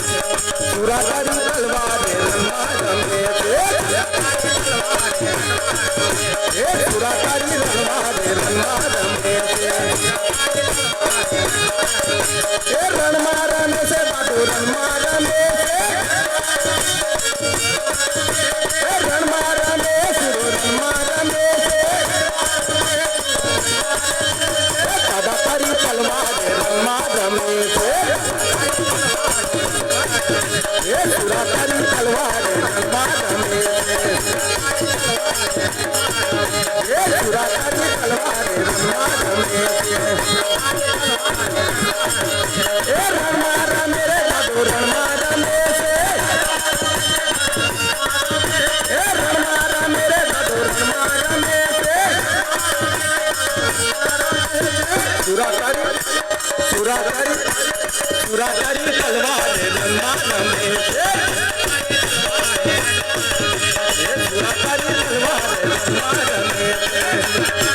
सुराकारी तलवार रमा रमे सुराकारी तलवार रमा रमे रण मारने से बाटू रण मारने रण मारने शुरू रण मारने अदाकारी तलवार रमा रमे सुराकारी तलवार रमा रमे सुराकारी तलवार रमा रमे रण मारा मेरे जादू रण मारा मेरे रण मारा मेरे जादू रण मारा मेरे सुराकारी सुराकारी सुराकारी तलवार रमा रमे सुराकारी तलवार रमा रमे